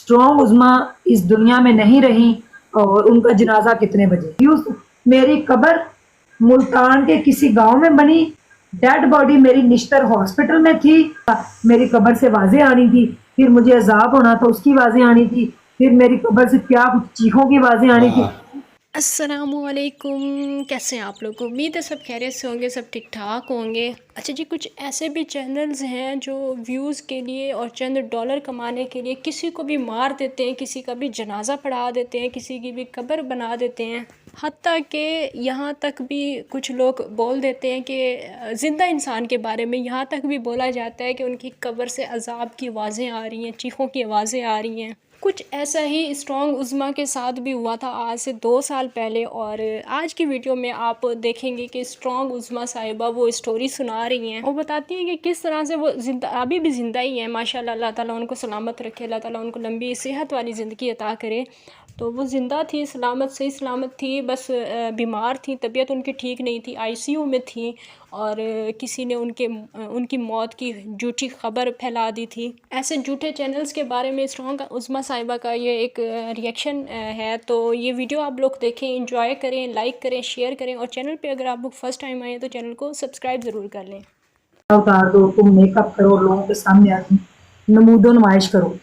Strong उज़्मा इस दुनिया में नहीं रही और उनका जनाजा कितने बजे। मेरी कब्र मुल्तान के किसी गांव में बनी, डेड बॉडी मेरी निश्तर हॉस्पिटल में थी, मेरी कब्र से आवाजें आनी थी, फिर मुझे अजाब होना था उसकी आवाजें आनी थी, फिर मेरी कब्र से क्या कुछ चीखों की आवाजें आनी थी। अस्सलामुअलैकुम, कैसे हैं आप लोग? उम्मीद है सब खैरियत से होंगे, सब ठीक ठाक होंगे। अच्छा जी, कुछ ऐसे भी चैनल्स हैं जो व्यूज़ के लिए और चंद डॉलर कमाने के लिए किसी को भी मार देते हैं, किसी का भी जनाजा पढ़ा देते हैं, किसी की भी कब्र बना देते हैं। हत्ता कि यहाँ तक भी कुछ लोग बोल देते हैं कि ज़िंदा इंसान के बारे में यहाँ तक भी बोला जाता है कि उनकी कब्र से अजाब की आवाज़ें आ रही हैं, चीखों की आवाज़ें आ रही हैं। कुछ ऐसा ही स्ट्रॉन्ग उज़्मा के साथ भी हुआ था आज से 2 साल पहले। और आज की वीडियो में आप देखेंगे कि स्ट्रॉन्ग उज़्मा साहिबा वो स्टोरी सुना रही हैं और बताती हैं कि किस तरह से वो जिंदा अभी भी ज़िंदा ही हैं। माशाल्लाह, अल्लाह ताला उनको सलामत रखे, अल्लाह ताला उनको लंबी सेहत वाली ज़िंदगी अता करे। तो वो ज़िंदा थी, सलामत सही सलामत थी, बस बीमार थी, तबीयत उनकी ठीक नहीं थी, आईसीयू में थी और किसी ने उनकी मौत की झूठी खबर फैला दी थी। ऐसे झूठे चैनल्स के बारे में स्ट्रॉन्ग उज़्मा साहिबा का ये एक रिएक्शन है। तो ये वीडियो आप लोग देखें, एंजॉय करें, लाइक करें, शेयर करें और चैनल पे अगर आप लोग फर्स्ट टाइम आए हैं तो चैनल को सब्सक्राइब ज़रूर कर लें। उतार दो, तुम मेकअप करो, लोगों के सामने आके नमूदो नुमाइश करो।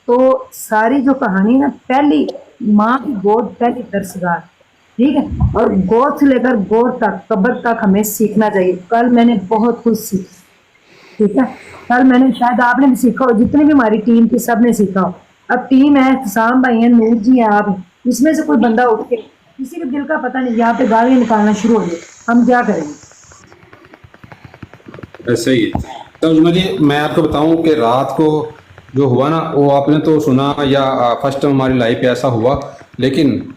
तो सारी जो कहानी ना, पहली माँ की गोद पहली दरसगार, ठीक है, और गोद से लेकर गोद तक, कब्र तक हमें सीखना चाहिए। कल मैंने बहुत कुछ सीखा, ठीक है, कल मैंने, शायद आपने भी सीखा हो, जितनी भी हमारी टीम थी सब ने सीखा हो। अब टीम है, एहतसाम भाई हैं, नूर जी हैं, आप, इसमें से कोई बंदा उठ के, किसी के दिल का पता नहीं, यहाँ पे गालियाँ निकालना शुरू हो जाए, हम क्या करेंगे? ऐसे ही है। तो मुझे, मैं आपको बताऊं कि रात को जो हुआ ना, वो आपने तो सुना या फर्स्ट टाइम हमारी लाइफ पे ऐसा हुआ, लेकिन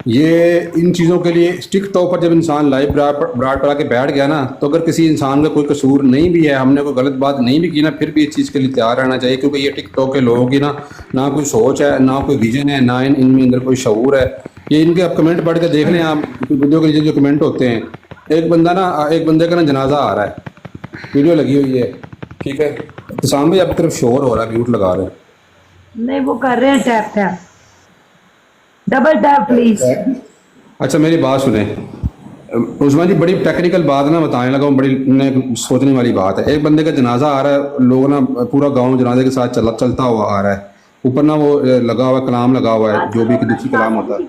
ये इन चीज़ों के लिए स्टिक तौर पर जब इंसान लाइफ ब्राड पड़ा के बैठ गया ना, तो अगर किसी इंसान का कोई कसूर नहीं भी है, हमने कोई गलत बात नहीं भी की ना, फिर भी इस चीज़ के लिए तैयार रहना चाहिए। क्योंकि ये टिकटॉक के लोगों की ना कोई सोच है, ना कोई विजन है, ना इनमें अंदर कोई शऊर है। ये इनके आप कमेंट पढ़ के देख लें, आप वीडियो के नीचे जो कमेंट होते हैं, एक बंदे का ना जनाजा आ रहा है, वीडियो लगी हुई है, ठीक है, तो सामने आपकी तरफ शोर हो रहा है, म्यूट लगा रहे हैं। नहीं, वो कर रहे हैं tap tap, double tap please. अच्छा मेरी बात सुने उस्मा जी, बड़ी टेक्निकल बात ना बताने लगा हूँ, बड़ी सोचने वाली बात है। एक बंदे का जनाजा आ रहा है, लोग ना पूरा गांव जनाजे के साथ चलता हुआ आ रहा है, ऊपर ना वो लगा हुआ कलाम लगा हुआ है, जो भी दुखी कलाम होता है।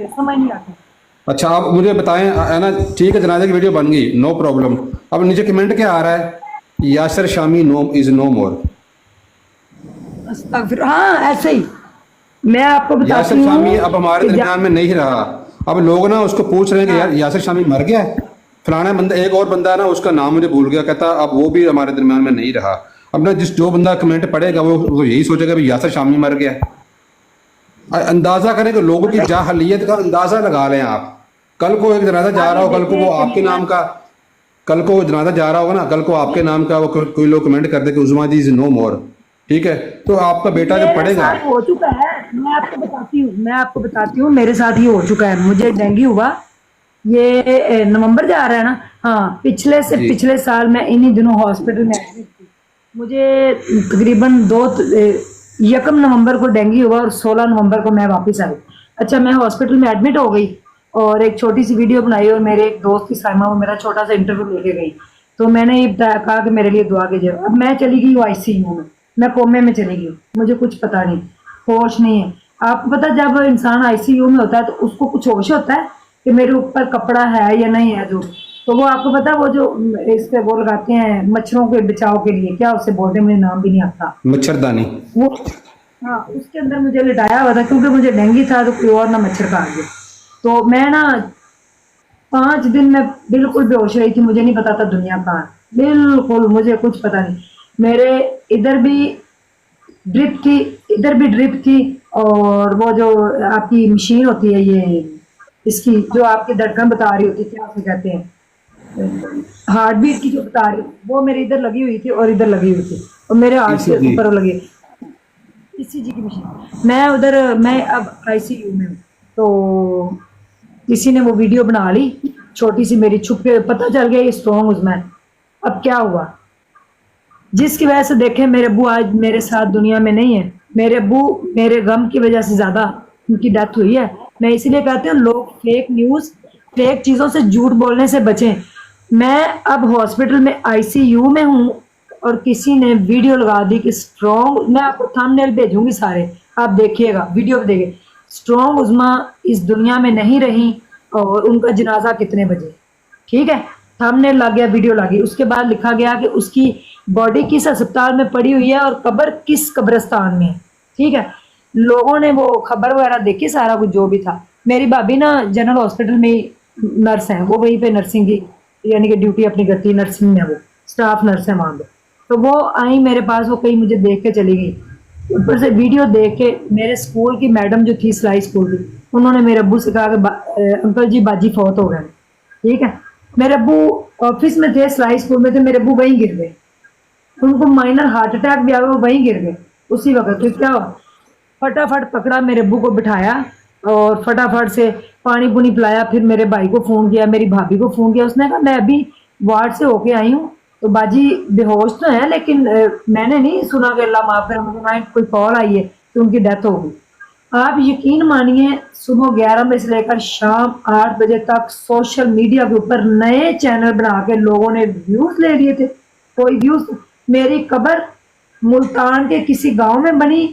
समझ नहीं आता। अच्छा आप मुझे बताएं, है ना, ठीक है, जनाजे की वीडियो बन गई, नो प्रॉब्लम। अब नीचे कमेंट क्या आ रहा है? Yasir Shami no is no more. हाँ, ऐसे ही मैं आपको बताती यासर हूँ, शामी अब हमारे दरमियान में नहीं रहा। अब लोग ना उसको पूछ रहे हैं कि यार यासर शामी मर गया है, फलाना बंदा, एक और बंदा है ना, उसका नाम मुझे भूल गया, कहता अब वो भी हमारे दरमियान में नहीं रहा। अब ना जो बंदा कमेंट पढ़ेगा वो यही सोचेगा भी यासर शामी मर गया। अंदाजा करें कि लोगों की जाहलियत का अंदाजा लगा लें आप। कल को एक जनाजा जा रहा हो, कल को वो आपके नाम का, कल को जनाजा जा रहा होगा ना, कल को आपके नाम का वो कोई लोग कमेंट कर दे कि उज़्मा जी इज नो मोर, ठीक है, तो आपका बेटा जब पढ़ेगा। हो चुका है, मैं आपको बताती हूँ, मेरे साथ ही हो चुका है। मुझे डेंगू हुआ, ये नवंबर जा रहा है ना, हाँ, पिछले साल मैं इन्हीं दिनों हॉस्पिटल में एडमिट थी। मुझे तकरीबन 1 नवंबर को डेंगू हुआ और 16 नवंबर को मैं वापस आई। अच्छा, मैं हॉस्पिटल में एडमिट हो गई और एक छोटी सी वीडियो बनाई और मेरे एक दोस्त की साइमा, वो मेरा छोटा सा इंटरव्यू लेके गई। तो मैंने ये कहा कि मेरे लिए दुआ कीजिए। अब मैं चली गई हूँ आईसीयू में, मैं कोमे में चली गई हूँ, मुझे कुछ पता नहीं, होश नहीं है। आपको पता, जब इंसान आईसीयू में होता है तो उसको कुछ होश होता है कि मेरे ऊपर कपड़ा है या नहीं है, जो, तो वो आपको पता है, वो जो इस पे वो लगाते हैं मच्छरों के बचाव के लिए, क्या उसे बोलते हैं, मुझे नाम भी नहीं आता, मच्छरदानी, वो, हाँ, उसके अंदर मुझे लिटाया हुआ था क्योंकि मुझे डेंगू था, तो कोई और ना मच्छर काट गया। तो मैं ना 5 दिन में बिल्कुल बेहोश रही थी, मुझे नहीं पता था दुनिया कहाँ है, बिल्कुल मुझे कुछ पता नहीं। मेरे इधर भी ड्रिप थी, इधर भी ड्रिप थी, और वो जो आपकी मशीन होती है, ये इसकी जो आपकी धड़कन बता रही होती है, क्या उसे कहते हैं, हार्ट बीट की जो बता रही, वो मेरे इधर लगी हुई थी और इधर लगी हुई थी, और मेरे हार्ट के ऊपर लगी ईसीजी की मशीन। मैं अब आईसीयू में हूँ। तो किसी ने वो वीडियो बना ली छोटी सी मेरी, छुप के, पता चल गया ये स्ट्रॉन्ग उज़्मा है। अब क्या हुआ, जिसकी वजह से देखें मेरे अब्बू आज मेरे साथ दुनिया में नहीं है, मेरे अब्बू मेरे गम की वजह से ज़्यादा उनकी डेथ हुई है। मैं इसीलिए कहती हूँ लोग फेक न्यूज़, फेक चीज़ों से, झूठ बोलने से बचें। मैं अब हॉस्पिटल में आईसीयू में हूँ और किसी ने वीडियो लगा दी कि स्ट्रॉन्ग, मैं आपको थंबनेल भेजूंगी सारे, आप देखिएगा, वीडियो पे देखिए, स्ट्रॉन्ग उज़्मा इस दुनिया में नहीं रही और उनका जनाजा कितने बजे। ठीक है, थंबनेल लग गया, वीडियो लगी, उसके बाद लिखा गया कि उसकी बॉडी किस अस्पताल में पड़ी हुई है और कब्र किस कब्रिस्तान में है। ठीक है, लोगों ने वो खबर वगैरह देखी, सारा कुछ जो भी था। मेरी भाभी ना जनरल हॉस्पिटल में नर्स है, वो वहीं पे नर्सिंग की यानी कि ड्यूटी अपनी करती है, नर्सिंग में वो स्टाफ नर्स है वहाँ पे। तो वो आई मेरे पास, वो कहीं मुझे देख के चली गई, ऊपर से वीडियो देख के। मेरे स्कूल की मैडम जो थी, सिलाई स्कूल की, उन्होंने मेरे अब्बू से कहा कि अंकल जी बाजी फौत हो गए। ठीक है, मेरे अब्बू ऑफिस में थे, सिलाई स्कूल में थे, मेरे अब्बू वहीं गिर गए, उनको माइनर हार्ट अटैक भी आ गया, वो वहीं गिर गए उसी वक्त। तो क्या हुआ, फटाफट पकड़ा, मेरे अब्बू को बिठाया और फटाफट से पानी पुनी पिलाया, फिर मेरे भाई को फ़ोन किया, मेरी भाभी को फ़ोन किया। उसने कहा मैं अभी वार्ड से होके आई हूँ, तो बाजी बेहोश तो है, लेकिन मैंने नहीं सुना कि अल्लाह माफ़ करे, मुझे ना कोई कॉल आई है कि उनकी डेथ हो गई। आप यकीन मानिए, सुबह 11 बजे से लेकर शाम 8 बजे तक सोशल मीडिया के ऊपर नए चैनल बना के लोगों ने व्यूज़ ले लिए थे। कोई व्यूज़, मेरी कब्र मुल्तान के किसी गांव में बनी,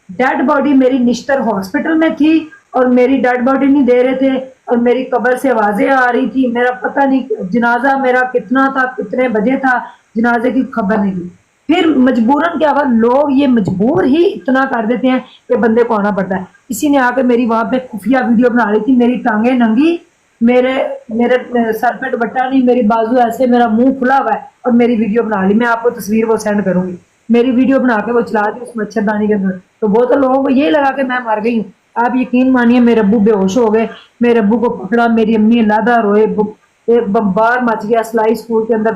डेड बॉडी मेरी निश्तर हॉस्पिटल में थी और मेरी डेड बॉडी नहीं दे रहे थे और मेरी कब्र से आवाज़ें आ रही थी। मेरा पता नहीं जनाजा मेरा कितना था, कितने बजे था, जनाजे की खबर नहीं थी। फिर मजबूरन क्या हुआ, लोग ये मजबूर ही इतना कर देते हैं कि बंदे को आना पड़ता है। किसी ने आकर मेरी वहाँ पे खुफिया वीडियो बना ली थी, मेरी टांगे नंगी, मेरे मेरे सर पे दुपट्टा नहीं, मेरी बाजू ऐसे, मेरा मुंह खुला हुआ है और मेरी वीडियो बना ली। मैं आपको तस्वीर वो सेंड करूंगी, मेरी वीडियो बना के वो चला दी उस मच्छरदानी के अंदर। तो वो तो लोगों को यही लगा कि मैं मर गई हूँ। आप यकीन मानिए, मेरे अब्बू बेहोश हो गए, मेरे अब्बू को पकड़ा, मेरी अम्मी लादा रोए, एक बम्बार मच गया सिलाई स्कूल के अंदर।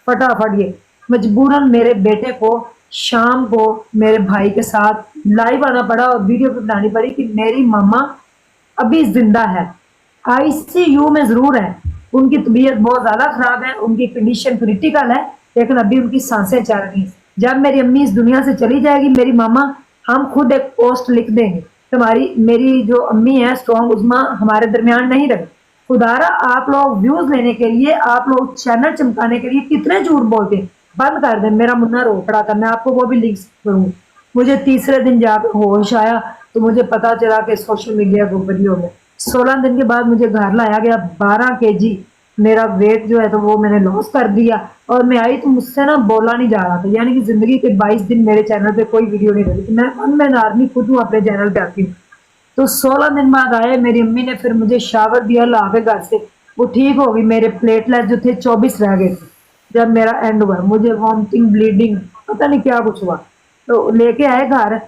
फटाफट ये मजबूरन मेरे बेटे को शाम को मेरे भाई के साथ लाइव आना पड़ा और वीडियो भी बनानी पड़ी कि मेरी मामा अभी जिंदा है, आईसीयू में जरूर है, उनकी तबीयत बहुत ज्यादा खराब है, उनकी कंडीशन क्रिटिकल है, लेकिन अभी उनकी सांसें चल रही हैं। जब मेरी अम्मी इस दुनिया से चली जाएगी, मेरी मामा, हम खुद एक पोस्ट लिख देंगे, तुम्हारी मेरी जो अम्मी है स्ट्रॉन्ग उज़्मा हमारे दरमियान नहीं रहे। खुदारा आप लोग व्यूज लेने के लिए, आप लोग चैनल चमकाने के लिए कितने झूठ बोलते हैं, बंद कर दें। मेरा मुन्ना रो पड़ा था, मैं आपको वो भी लिंक करूँगी। मुझे तीसरे दिन जाकर होश आया तो मुझे पता चला कि सोशल मीडिया के ऊपर ही हो गया। 16 दिन के बाद मुझे घर लाया गया, 12 केजी मेरा वेट जो है तो वो मैंने लॉस कर दिया और मैं आई तो मुझसे ना बोला नहीं जा रहा था, यानी कि जिंदगी के 22 दिन मेरे चैनल पे कोई वीडियो नहीं रही। मैं आर्मी खुद हूँ, अपने चैनल पे आती हूँ। तो 16 दिन बाद आए, मेरी अम्मी ने फिर मुझे शावर दिया ला के घर से, वो ठीक हो गई। मेरे प्लेटलेट जो थे 24 रह गए थे। जब मेरा एंड हुआ, मुझे वॉमिटिंग, ब्लीडिंग, पता नहीं क्या कुछ हुआ, तो लेके आए घर।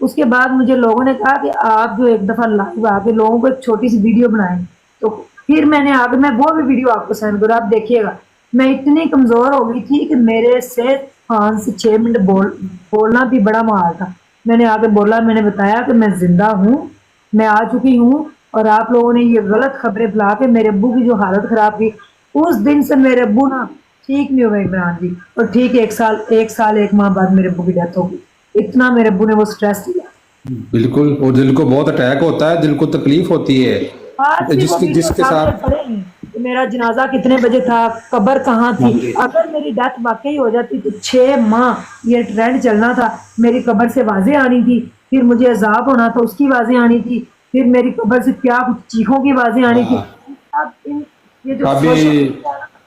उसके बाद मुझे लोगों ने कहा कि आप जो एक दफ़ा लाइव आके लोगों को एक छोटी सी वीडियो बनाएं, तो फिर मैंने आगे, मैं वो भी वीडियो आपको सेंड करूँ, आप देखिएगा। मैं इतनी कमज़ोर हो गई थी कि मेरे से 5 से 6 मिनट बोलना भी बड़ा महाल था। मैंने आगे बोला, मैंने बताया कि मैं जिंदा हूँ, मैं आ चुकी हूँ, और आप लोगों ने ये गलत खबरें फैला के मेरे अब्बू की जो हालत ख़राब की, उस दिन से मेरे अब्बू ना ठीक नहीं हुए इमरान जी। और ठीक 1 माह बाद मेरे अब्बू की डेथ हो गई। इतना मेरे अब्बू ने वो स्ट्रेस दिया। बिल्कुल, और दिल को बहुत अटैक होता है, दिल को तकलीफ होती है। आज भी वो जिसके वीडियो साथ पड़ेगी कि मेरा जनाजा कितने बजे था, कब्र कहाँ थी। अगर मेरी डेथ वाकई हो जाती तो 6 माह ये ट्रेंड चलना था। मेरी कब्र से आवाज़ें आनी थी, फिर मुझे अजाब होना था, उसकी आवाज़ें आनी थी, फिर मेरी कब्र से क्या कुछ चीखों की आवाज़ें आनी थी। अब ये जो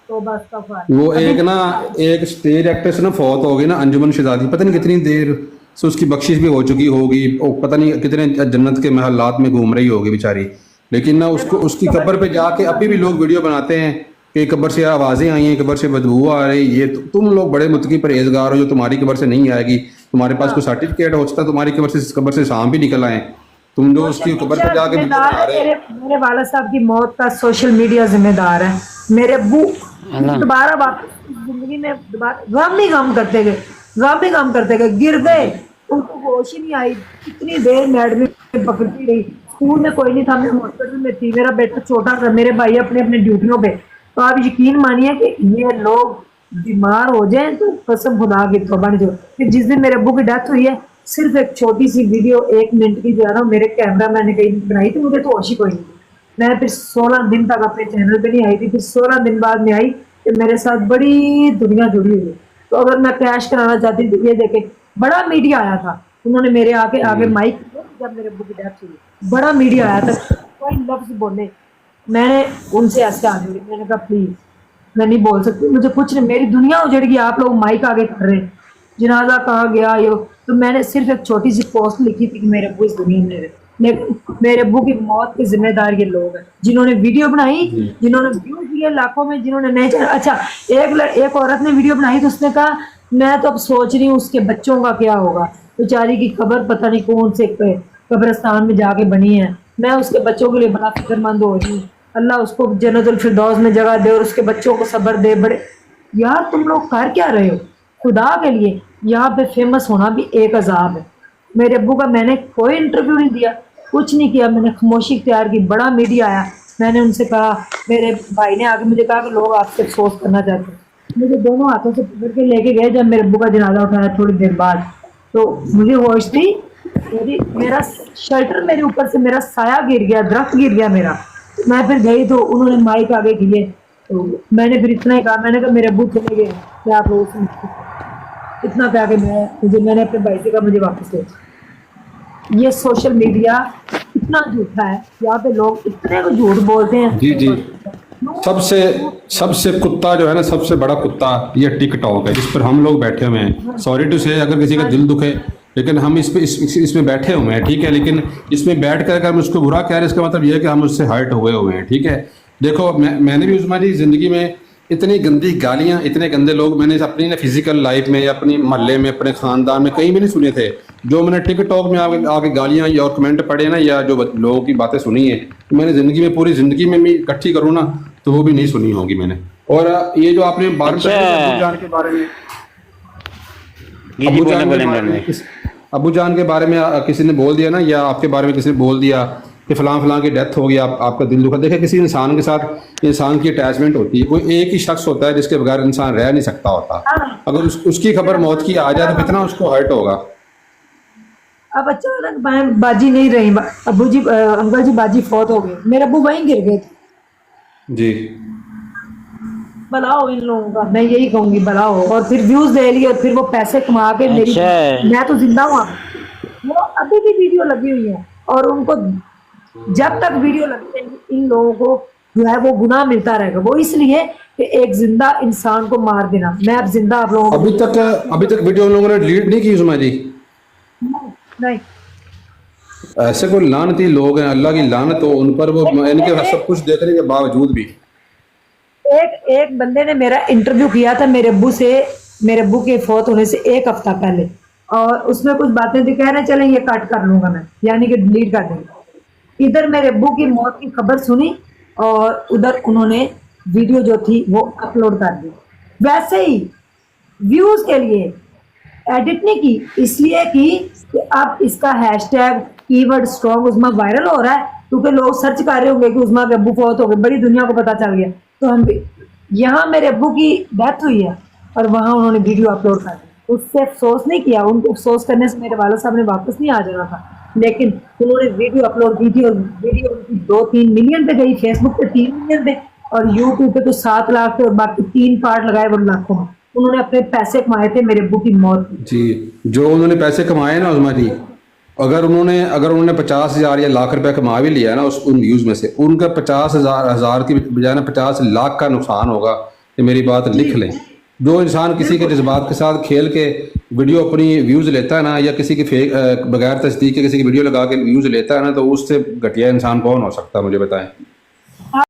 तो बस वो एक स्टेज एक्ट्रेस ना फौत हो गई ना, अंजुमन शहजादी, पता नहीं कितनी देर से उसकी बख्शिश भी हो चुकी होगी, पता नहीं कितने जन्नत के महलात में घूम रही होगी बेचारी। लेकिन ना उसको, उसकी कब्र पे जाके अभी भी लोग वीडियो बनाते हैं कि कब्र से आवाज़ें आई हैं, कब्र से बदबू आ रही। ये तुम लोग बड़े मुत्तकी परहेजगार हो जो तुम्हारी कब्र से नहीं आएगी। तुम्हारे पास कोई सर्टिफिकेट हो सकता है तुम्हारी कब्र से सांप भी निकल आए, तुम जो उसकी कब्र पे जाके मेरे वाला साहब की मौत का सोशल मीडिया जिम्मेदार है। मेरे अब्बू दोबारा वापस जिंदगी में गम ही गम करते गए, गिर गए, उनको होश ही नहीं आई। कितनी देर मैडम पकड़ती रही, स्कूल में कोई नहीं था, मैं हॉस्पिटल में थी, मेरा बेटा छोटा था, मेरे भाई अपने अपने ड्यूटियों पे। तो आप यकीन मानिए कि ये लोग बीमार हो जाएं तो कसम खुदा की तौबा नहीं। फिर जिस दिन मेरे अब्बू की डेथ हुई है, सिर्फ एक छोटी सी वीडियो 1 मिनट की जो है ना मेरे कैमरा मैंने कहीं बनाई थी, मुझे तो होश ही कोई नहीं। मैं फिर 16 दिन तक अपने चैनल पे नहीं आई थी, फिर 16 दिन बाद में आई कि मेरे साथ बड़ी दुनिया जुड़ी हुई है। तो अगर मैं क्रैश कराना चाहती थी, ये देखे बड़ा मीडिया आया था, उन्होंने मेरे आगे माइक, जब मेरे अब्बू की डेथ हुई बड़ा मीडिया आया था, कोई लफ्ज बोले, मैंने उनसे ऐसे हाथ जोड़ी, मैंने कहा प्लीज मैं नहीं बोल सकती, मुझे कुछ नहीं, मेरी दुनिया उजड़ गई, आप लोग माइक आगे कर रहे हैं, जनाजा कहाँ गया ये। तो मैंने सिर्फ एक छोटी सी पोस्ट लिखी थी कि मेरे अब्बू इस दुनिया में रहे, लेकिन मेरे अब्बू की मौत के जिम्मेदार ये लोग हैं जिन्होंने वीडियो बनाई, जिन्होंने व्यूज दिए लाखों में, जिन्होंने नहीं चला। अच्छा, एक औरत ने वीडियो बनाई तो उसने कहा मैं तो अब सोच रही हूँ उसके बच्चों का क्या होगा, बेचारी की कब्र पता नहीं कौन से कब्रिस्तान में जाके बनी है, मैं उसके बच्चों के लिए बड़ा फिक्रमंद हो रही हूँ, अल्लाह उसको जन्नतुल फिरदौस में जगह दे और उसके बच्चों को सब्र दे। बड़े यार तुम लोग कर क्या रहे हो खुदा के लिए? यहाँ पे फेमस होना भी एक अजाब है। मेरे अब्बू का मैंने कोई इंटरव्यू नहीं दिया, कुछ नहीं किया, मैंने खामोशी इख्तियार की। बड़ा मीडिया आया, मैंने उनसे कहा, मेरे भाई ने आके मुझे कहा कि लोग आपसे अफसोस करना चाहते हैं, मुझे दोनों हाथों से पकड़ के लेके गए जब मेरे अब्बू का जनाजा उठाया थोड़ी देर बाद, तो मुझे होश थी, मेरा शर्टर मेरे ऊपर से मेरा साया गिर गया, दरख्त गिर गया मेरा। मैं फिर गई तो उन्होंने माइक आगे किए, तो मैंने फिर इतना ही कहा, मैंने कहा मेरे अब्बू चले गए कि आप लोगों से इतना कहा कि मैंने अपने भाई से कहा मुझे वापस ले। ये सोशल मीडिया इतना झूठा है, यहाँ पे लोग इतने को झूठ बोलते हैं। जी जी, सबसे कुत्ता जो है ना, सबसे बड़ा कुत्ता ये टिकटॉक है, जिस पर हम लोग बैठे हुए हैं। सॉरी टू से अगर किसी का दिल दुखे, लेकिन हम इसमें बैठे हुए हैं, ठीक है। लेकिन इसमें बैठ कर अगर हम उसको बुरा कह रहे हैं, इसका मतलब ये है कि हम उससे हर्ट हुए हैं, ठीक है। देखो मैंने भी हमारी ज़िंदगी में इतनी गंदी गालियाँ, इतने गंदे लोग मैंने अपनी ना फिजिकल लाइफ में या अपनी मोहल्ले में, अपने ख़ानदान में कहीं भी नहीं सुने थे। जो मैंने टिकटॉक में आके गालियाँ या और कमेंट पढ़े ना, या जो लोगों की बातें सुनी है, तो मैंने ज़िंदगी में, पूरी ज़िंदगी में भी इकट्ठी करूँ ना, तो वो भी नहीं सुनी होगी मैंने। और ये जो आपने बात अच्छा। अबू जान के बारे में, अबू जान के बारे में किसी ने बोल दिया ना, या आपके बारे में किसी ने बोल दिया कि फलां की डेथ हो गई, आपका दिल दुखा। देखिए, किसी इंसान के साथ इंसान की अटैचमेंट होती है, कोई एक ही शख्स होता है जिसके बगैर इंसान रह नहीं सकता होता। अगर उसकी खबर मौत की आ जाए तो कितना उसको हर्ट होगा। अब अचानक बाजी नहीं रही, अब्बू जी, अंकल जी बाजी फौत हो गए, मेरे अब्बू वहीं गिर गए थे। जी, भला हो इन लोगों का, मैं यही कहूंगी, भला हो। और फिर व्यूज ले लिए और फिर वो पैसे कमा के मेरी, मैं तो जिंदा हूँ, वो अभी भी वीडियो लगी हुई है, और उनको जब तक वीडियो लगते हैं इन लोगों को जो है वो गुनाह मिलता रहेगा। वो इसलिए कि एक जिंदा इंसान को मार देना। मैं अब जिंदा आप लोगों को अभी तक वीडियो उन लोगों ने डिलीट नहीं की उस्मा जी? नहीं, ऐसे कोई लानती लोग हैं, अल्लाह की लानत हो उन पर, वो इनके सब कुछ देखने के बावजूद भी। एक बंदे ने मेरा इंटरव्यू किया था मेरे अब्बू से, मेरे अब्बू के फौत होने से 1 हफ्ता पहले, और उसमें कुछ बातें थी, कह रहे चलें ये कट कर लूंगा मैं, यानी कि डिलीट कर देंगे। इधर मेरे अब्बू की मौत की खबर सुनी और उधर उन्होंने वीडियो जो थी वो अपलोड कर दी, वैसे ही व्यूज के लिए, एडिट नहीं की, इसलिए की कि अब इसका हैशटैग कीवर्ड स्ट्रॉन्ग उस्मा वायरल हो रहा है, क्योंकि लोग सर्च कर रहे होंगे कि उस्मा के अब्बू फौत हो गए, बड़ी दुनिया को पता चल गया। तो हम भी, यहाँ मेरे अब्बू की डेथ हुई है और वहाँ उन्होंने वीडियो अपलोड कर दी, उससे अफसोस नहीं किया। उनको अफसोस करने से मेरे वाला साहब ने वापस नहीं आ जाना था, लेकिन उन्होंने वीडियो अपलोड की थी और वीडियो 2-3 मिलियन पे गई, फेसबुक पे 3 मिलियन पे, और यूट्यूब पे तो 7 लाख पे, और बाकी 3 पार्ट लगाए वो लाखों में। उन्होंने अपने पैसे कमाए थे मेरे अब्बू की मौत जी, जो उन्होंने पैसे कमाए ना उस्मा जी, अगर उन्होंने 50,000 या लाख रुपए कमा भी लिया ना उन व्यूज में से, उनका 50,000 की बजाय ना 50 लाख का नुकसान होगा। ये मेरी बात लिख लें। जो इंसान किसी के जज्बात के साथ खेल के वीडियो अपनी व्यूज़ लेता है ना, या किसी की बगैर तस्दीक के किसी की वीडियो लगा के व्यूज़ लेता है ना, तो उससे घटिया इंसान कौन हो सकता है, मुझे बताएं।